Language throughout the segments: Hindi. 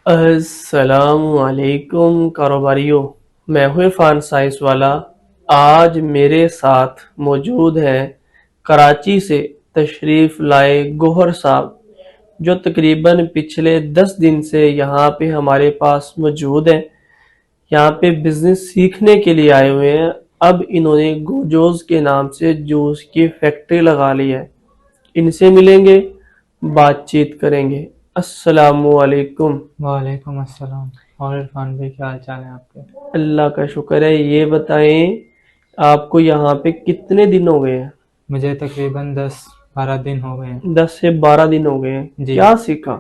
अस्सलामुअलैकुम कारोबारियों। मैं हूँ इरफान साइंस वाला। आज मेरे साथ मौजूद हैं कराची से तशरीफ़ लाए गोहर साहब, जो तकरीबन पिछले 10 दिन से यहाँ पे हमारे पास मौजूद हैं। यहाँ पे बिजनेस सीखने के लिए आए हुए हैं। अब इन्होंने गोजोज के नाम से जूस की फैक्ट्री लगा ली है। इनसे मिलेंगे, बातचीत करेंगे। अस्सलामुअलैकुम। वालेकुम अस्सलाम। और इरफान भाई, क्या हाल चाल है आपके? अल्लाह का शुक्र है। ये बताएं, आपको यहाँ पे कितने दिन हो गए हैं? मुझे तकरीबन 10-12 दिन हो गए हैं। 10 से 12 दिन हो गए हैं। जी। क्या सीखा?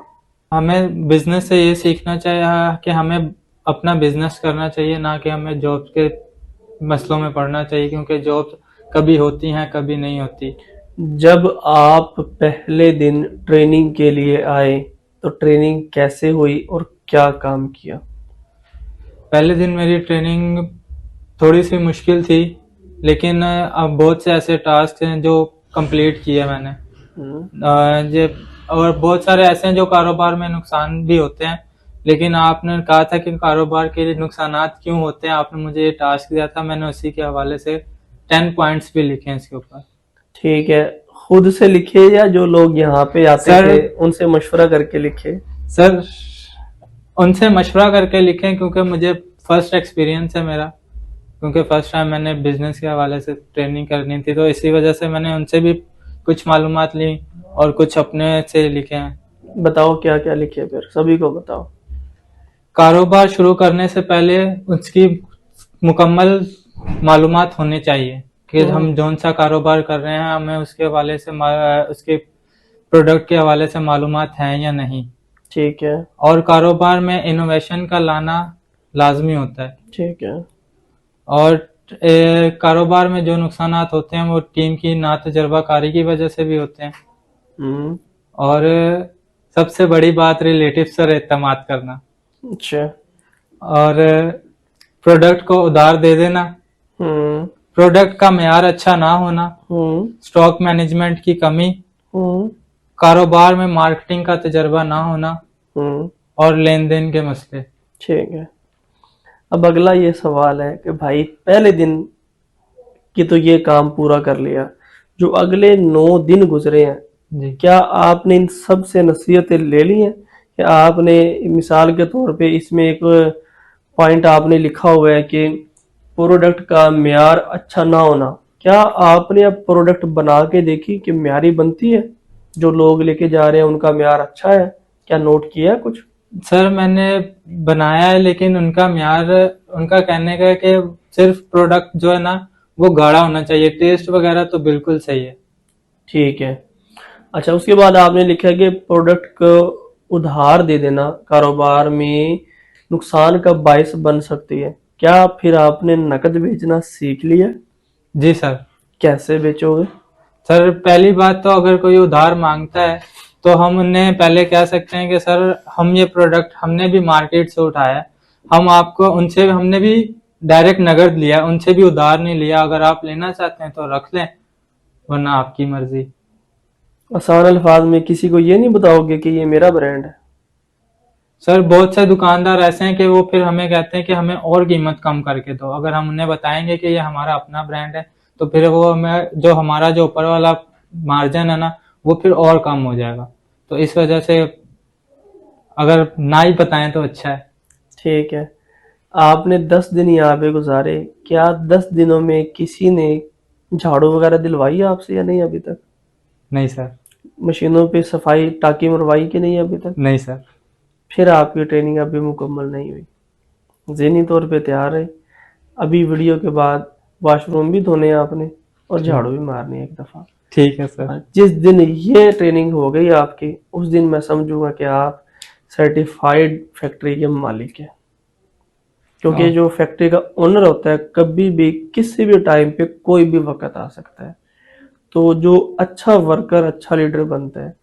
हमें बिजनेस से ये सीखना चाहिए कि हमें अपना बिजनेस करना चाहिए, ना कि हमें जॉब के मसलों में पड़ना चाहिए, क्योंकि जॉब कभी होती हैं कभी नहीं होती। जब आप पहले दिन ट्रेनिंग के लिए आए तो ट्रेनिंग कैसे हुई और क्या काम किया? पहले दिन मेरी ट्रेनिंग थोड़ी सी मुश्किल थी, लेकिन अब बहुत से ऐसे टास्क हैं जो कंप्लीट किए मैंने। हम्म। ये और बहुत सारे ऐसे हैं जो कारोबार में नुकसान भी होते हैं, लेकिन आपने कहा था कि कारोबार के लिए नुकसानात क्यों होते हैं, आपने मुझे ये टास्क दिया था, मैंने उसी के हवाले से 10 पॉइंट्स भी लिखे हैं इसके ऊपर। ठीक है। खुद से लिखे या जो लोग यहाँ पे आते सर थे उनसे मशवरा करके लिखे? सर उनसे मशवरा करके लिखें, क्योंकि मुझे फर्स्ट एक्सपीरियंस है मेरा, क्योंकि फर्स्ट टाइम मैंने बिजनेस के हवाले से ट्रेनिंग करनी थी, तो इसी वजह से मैंने उनसे भी कुछ मालूमात ली और कुछ अपने से लिखे हैं। बताओ क्या क्या लिखे, फिर सभी को बताओ। कारोबार शुरू करने से पहले उसकी मुकम्मल मालूमात होनी चाहिए कि हम जौन सा कारोबार कर रहे हैं, हमें उसके हवाले से उसके प्रोडक्ट के हवाले से मालूमात हैं या नहीं। ठीक है। और कारोबार में इनोवेशन का लाना लाजमी होता है। ठीक है। और कारोबार में जो नुकसानात होते हैं वो टीम की ना तजर्बाकारी की वजह से भी होते हैं। हम्म। और सबसे बड़ी बात रिलेटिव पर एतमाद करना, अच्छा। और प्रोडक्ट को उधार दे देना, हम्म। प्रोडक्ट का मेयार अच्छा ना होना, हम्म। स्टॉक मैनेजमेंट की कमी, हम्म। कारोबार में मार्केटिंग का तजर्बा ना होना, हम्म। और लेन देन के मसले। ठीक है। अब अगला ये सवाल है कि भाई पहले दिन की तो ये काम पूरा कर लिया, जो अगले 9 दिन गुजरे हैं, जी क्या आपने इन सब से नसीहतें ले ली हैं? या आपने मिसाल के तौर पे इसमें एक पॉइंट आपने लिखा हुआ है कि प्रोडक्ट का म्यार अच्छा ना होना, क्या आपने अब प्रोडक्ट बना के देखी कि म्यारी बनती है? जो लोग लेके जा रहे हैं उनका म्यार अच्छा है? क्या नोट किया है कुछ? सर, मैंने बनाया है, लेकिन उनका म्यार, उनका कहने का है कि सिर्फ प्रोडक्ट जो है ना वो गाढ़ा होना चाहिए, टेस्ट वगैरह तो बिल्कुल सही है। ठीक है। अच्छा, उसके बाद आपने लिखा है कि प्रोडक्ट को उधार दे देना कारोबार में नुकसान का बायस बन सकती है। क्या फिर आपने नकद बेचना सीख लिया? जी सर। कैसे बेचोगे? सर, पहली बात तो अगर कोई उधार मांगता है तो हम उन्हें पहले कह सकते हैं कि सर, हम ये प्रोडक्ट हमने भी मार्केट से उठाया है, हम आपको उनसे हमने भी डायरेक्ट नगद लिया, उनसे भी उधार नहीं लिया, अगर आप लेना चाहते हैं तो रख लें, वरना आपकी मर्जी। आसान अल्फाज में किसी को ये नहीं बताओगे कि ये मेरा ब्रांड है? सर, बहुत से दुकानदार ऐसे हैं कि वो फिर हमें कहते हैं कि हमें और कीमत कम करके दो, अगर हम उन्हें बताएंगे कि ये हमारा अपना ब्रांड है तो फिर वो हमें जो ऊपर वाला मार्जिन है ना वो फिर और कम हो जाएगा, तो इस वजह से अगर ना ही बताएं तो अच्छा है। ठीक है। आपने 10 दिन यहाँ पे गुजारे, क्या 10 दिनों में किसी ने झाड़ू वगैरह दिलवाई है आपसे या नहीं अभी तक? नहीं सर। मशीनों पे सफाई टाकी मरवाई कि नहीं अभी तक? नहीं सर। फिर आपकी ट्रेनिंग अभी मुकम्मल नहीं हुई। ज़हनी तौर पे तैयार है। अभी वीडियो के बाद वॉशरूम भी धोने हैं आपने और ठीक। झाड़ू भी मारनी है एक दफ़ा। ठीक है सर। जिस दिन ये ट्रेनिंग हो गई आपकी, उस दिन मैं समझूंगा कि आप सर्टिफाइड फैक्ट्री के मालिक हैं। क्योंकि हाँ। जो फैक्ट्री का ओनर होता है कभी भी किसी भी टाइम पे कोई भी वक्त आ सकता है। तो जो अच्छा वर्कर अच्छा लीडर बनता है,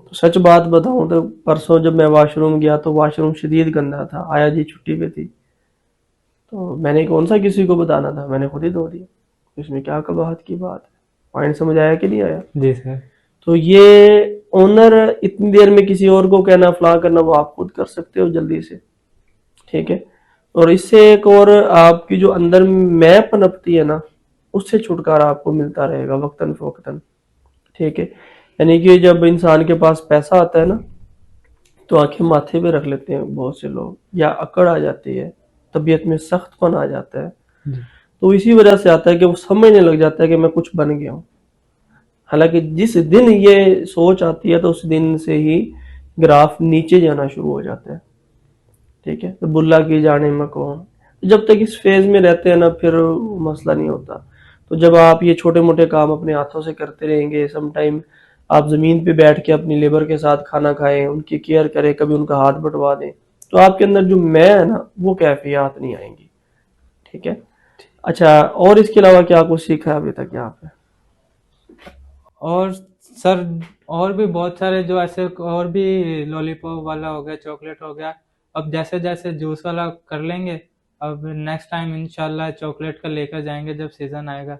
तो सच बात बताऊं तो परसों जब मैं वॉशरूम गया तो वॉशरूम शदीद गंदा था। आया जी छुट्टी पे थी, तो मैंने कौन सा किसी को बताना था, मैंने खुद ही धो दिया। इसमें क्या कबाहत की बात है? पॉइंट समझ आया कि नहीं आया? जी सर। तो ये ओनर इतनी देर में किसी और को कहना फला करना वो आप खुद कर सकते हो जल्दी से, ठीक है। और इससे एक और आपकी जो अंदर मैं पनपती है ना, उससे छुटकारा आपको मिलता रहेगा वक्तन फवक्तन, ठीक है। यानी कि जब इंसान के पास पैसा आता है ना, तो आंखें माथे पे रख लेते हैं बहुत से लोग, या अकड़ आ जाती है, तबीयत में सख्तपन आ जाता है। जी तो इसी वजह से आता है कि वो समझने लग जाता है कि मैं कुछ बन गया हूँ। हालांकि जिस दिन ये सोच आती है तो उस दिन से ही ग्राफ नीचे जाना शुरू हो जाता है, ठीक है। तो बुल्ला की जाने में कौन, तो जब तक इस फेज में रहते हैं ना फिर मसला नहीं होता। तो जब आप ये छोटे मोटे काम अपने हाथों से करते रहेंगे, सम टाइम आप जमीन पे बैठ के अपनी लेबर के साथ खाना खाएं, उनकी केयर करें, कभी उनका हाथ बंटवा दें, तो आपके अंदर जो मैं है ना वो कैफियत नहीं आएंगी, ठीक है। अच्छा, और इसके अलावा क्या कुछ सीखा है अभी तक यहाँ पे? और सर और भी बहुत सारे जो ऐसे और भी लॉलीपॉप वाला हो गया, चॉकलेट हो गया, अब जैसे जैसे जूस वाला कर लेंगे। अब नेक्स्ट टाइम इंशाल्लाह चॉकलेट का लेकर जाएंगे जब सीज़न आएगा,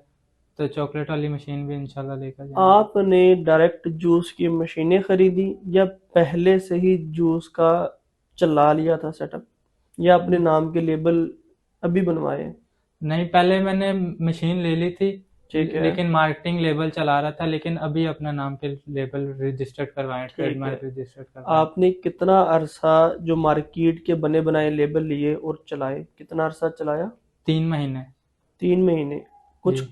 तो चॉकलेट वाली मशीन भी इंशाल्लाह लेकर जाएंगे। आपने डायरेक्ट जूस की मशीनें खरीदी या पहले से ही जूस का चला लिया था सेटअप, या अपने नाम के लेबल अभी बनवाए हैं? नहीं, पहले मैंने मशीन ले ली थी, ठीक है, लेकिन मार्केटिंग लेबल चला रहा था, लेकिन अभी अपना नाम पे लेबल रजिस्टर्ड करवाएं, ठीक है। ट्रेडमार्क रजिस्टर्ड करवाएं। आपने कितना अरसा जो मार्केट के बने बनाए लेबल लिए और चलाए, कितना अरसा चलाया? 3 महीने। 3 महीने। कुछ जी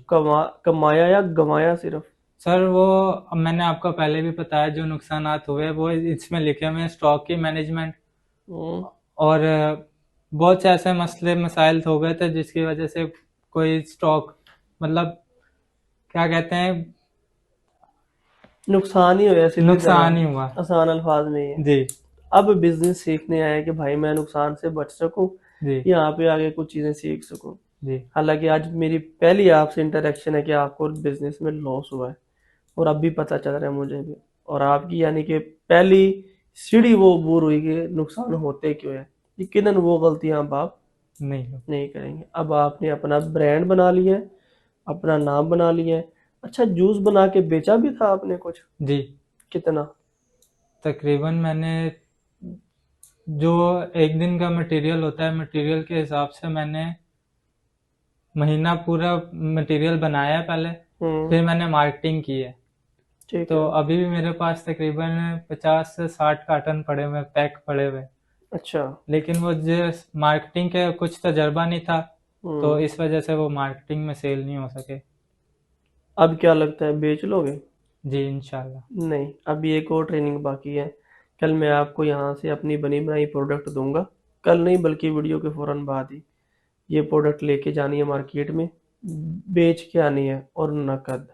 कमाया या गंवाया सिर्फ? सर, वो अब मैंने आपको पहले भी बताया, जो नुकसानात हुए वो इसमें लिखे हुए हैं, स्टॉक की मैनेजमेंट, हम्म, और बहुत से ऐसे मसले मसाइल हो गए थे जिसकी वजह से कोई स्टॉक, मतलब क्या कहते हैं, नुकसान ही होया सीधी नुकसान ही हुआ। तरह, आसान अल्फाज में ये। जी अब बिजनेस सीखने आया कि भाई मैं नुकसान से बच सकूं, जी यहाँ पे आगे कुछ चीजें सीख सकूं। जी हालांकि आज मेरी पहली आपसे इंटरेक्शन है कि आपको बिजनेस में लॉस हुआ है, और अब भी पता चल रहा है मुझे भी। और आपकी यानी कि पहली सीढ़ी वो अबूर हुई कि नुकसान होते क्यों है, यकीनन वो गलतियां अब आप नहीं। नहीं करेंगे। अब आपने अपना ब्रांड बना लिया है, अपना नाम बना लिया है। अच्छा, जूस बना के बेचा भी था आपने कुछ? जी कितना? तकरीबन मैंने, जो एक दिन का मटेरियल होता है, मटेरियल के हिसाब से मैंने महीना पूरा मटेरियल बनाया है पहले, हम्म, फिर मैंने मार्केटिंग की है। ठीक तो है। अभी भी मेरे पास तकरीबन 50 से 60 कार्टन पड़े हुए, पैक पड़े हुए। अच्छा। लेकिन वो जो मार्केटिंग के कुछ तजर्बा नहीं था, तो हम्म, इस वजह से वो मार्केटिंग में सेल नहीं हो सके। अब क्या लगता है बेच लोगे? जी इंशाल्लाह। नहीं, अभी एक और ट्रेनिंग बाकी है। कल मैं आपको यहाँ से अपनी बनी बनाई प्रोडक्ट दूंगा, कल नहीं बल्कि वीडियो के फौरन बाद ही। ये प्रोडक्ट लेके जानी है मार्केट में, बेच के आनी है, और नकद।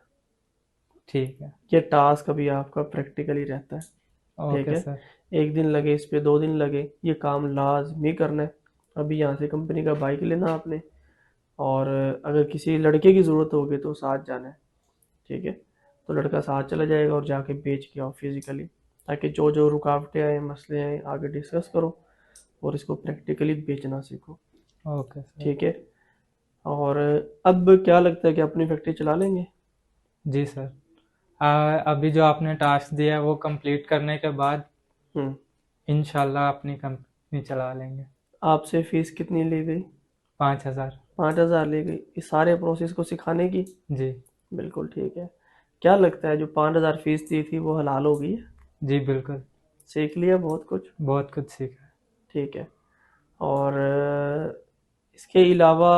ठीक है। ये टास्क अभी आपका प्रैक्टिकली रहता है, ठीक ओके है। सर। एक दिन लगे इस पे, 2 दिन लगे, ये काम लाजमी करना है। अभी यहाँ से कंपनी का बाइक लेना आपने, और अगर किसी लड़के की ज़रूरत होगी तो साथ जाना है, ठीक है। तो लड़का साथ चला जाएगा और जाके बेच के आओ फिजिकली, ताकि जो जो रुकावटें आए, मसले आए, आगे डिस्कस करो और इसको प्रैक्टिकली बेचना सीखो, ओके सर। ठीक है। और अब क्या लगता है कि अपनी फैक्ट्री चला लेंगे? जी सर। अभी जो आपने टास्क दिया है वो कंप्लीट करने के बाद हम्म। इंशाल्लाह अपनी कंपनी चला लेंगे। आपसे फीस कितनी ली गई? 5,000। 5,000 ली गई इस सारे प्रोसेस को सिखाने की? जी बिल्कुल ठीक है। क्या लगता है जो 5,000 फीस दी थी वो हलाल हो गई है? जी बिल्कुल। सीख लिया बहुत कुछ? बहुत कुछ सीखा है। ठीक है। और इसके अलावा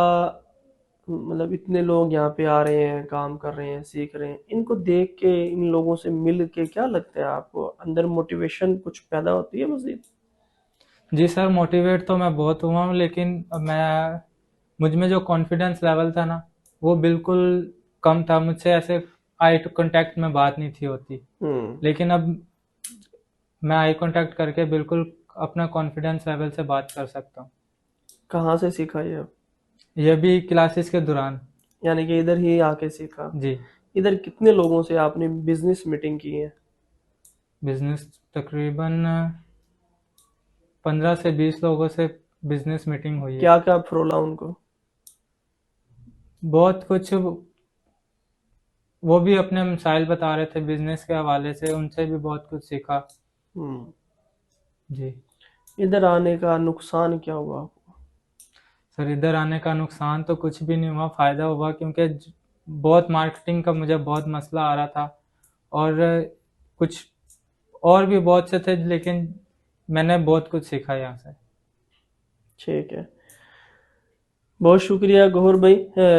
मतलब इतने लोग यहाँ पे आ रहे हैं, काम कर रहे हैं, सीख रहे हैं, इनको देख के, इन लोगों से मिल के क्या लगता है आपको अंदर मोटिवेशन कुछ पैदा होती है मजीद? जी सर, मोटिवेट तो मैं बहुत हुआ हूँ, लेकिन मैं, मुझ में जो कॉन्फिडेंस लेवल था ना, वो बिल्कुल कम था। मुझसे ऐसे आई टू कांटेक्ट में बात नहीं थी होती, हम्म। लेकिन अब मैं आई कांटेक्ट करके बिल्कुल अपना कॉन्फिडेंस लेवल से बात कर सकता हूँ। कहाँ से सीखा ये? ये भी क्लासेस के दौरान। यानी कि इधर ही आके सीखा? जी। इधर कितने लोगों से आपने बिजनेस मीटिंग की है? बिजनेस तकरीबन 15 से 20 लोगों से बिजनेस मीटिंग हुई है। क्या क्या फरोला उनको? बहुत कुछ, वो भी अपने मिसाइल बता रहे थे बिजनेस के हवाले से, उनसे भी बहुत कुछ सीखा। हम्म। जी। इधर आने का नुकसान क्या हुआ आपको? सर इधर आने का नुकसान तो कुछ भी नहीं हुआ, फायदा हुआ, क्योंकि बहुत मार्केटिंग का मुझे बहुत मसला आ रहा था, और कुछ और भी बहुत से थे, लेकिन मैंने बहुत कुछ सीखा यहाँ से। ठीक है, बहुत शुक्रिया गौहर भाई।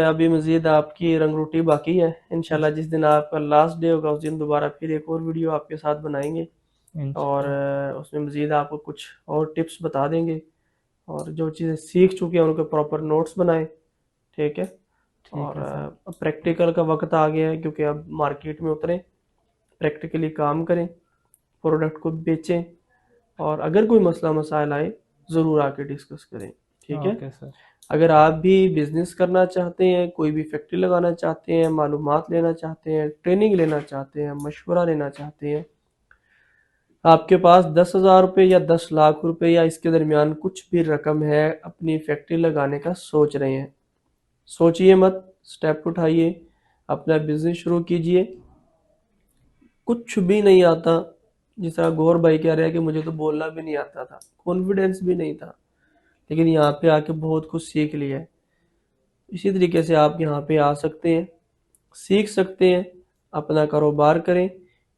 अभी मजीद आपकी रंग रोटी बाकी है। इंशाल्लाह जिस दिन आपका लास्ट डे होगा उस दिन दोबारा फिर एक और वीडियो आपके साथ बनाएंगे, और इंशाल्लाह। उसमें मजीद आपको कुछ और टिप्स बता देंगे, और जो चीज़ें सीख चुके हैं उनके प्रॉपर नोट्स बनाएं। ठीक है। ठीक और है सर। प्रैक्टिकल का वक्त आ गया है, क्योंकि अब मार्केट में उतरें, प्रैक्टिकली काम करें, प्रोडक्ट को बेचें, और अगर कोई मसला मसाइल आए ज़रूर आके डिस्कस करें। ठीक है। Okay sir. अगर आप भी बिजनेस करना चाहते हैं, कोई भी फैक्ट्री लगाना चाहते हैं, मालूमात लेना चाहते हैं, ट्रेनिंग लेना चाहते हैं, मशवरा लेना चाहते हैं, आपके पास 10,000 रुपये या 10 लाख रुपए या इसके दरमियान कुछ भी रकम है, अपनी फैक्ट्री लगाने का सोच रहे हैं, सोचिए मत, स्टेप उठाइए, अपना बिजनेस शुरू कीजिए। कुछ भी नहीं आता, जिस तरह गौर भाई कह रहे हैं कि मुझे तो बोलना भी नहीं आता था, कॉन्फिडेंस भी नहीं था, लेकिन यहाँ पे आके बहुत कुछ सीख लिया है। इसी तरीके से आप यहाँ पे आ सकते हैं, सीख सकते हैं, अपना कारोबार करें।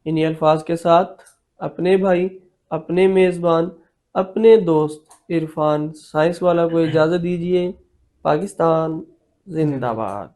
इन्हीं अल्फाज के साथ अपने भाई, अपने मेज़बान, अपने दोस्त इरफान साइंस वाला को इजाज़त दीजिए। पाकिस्तान जिंदाबाद। जिंदाबाद।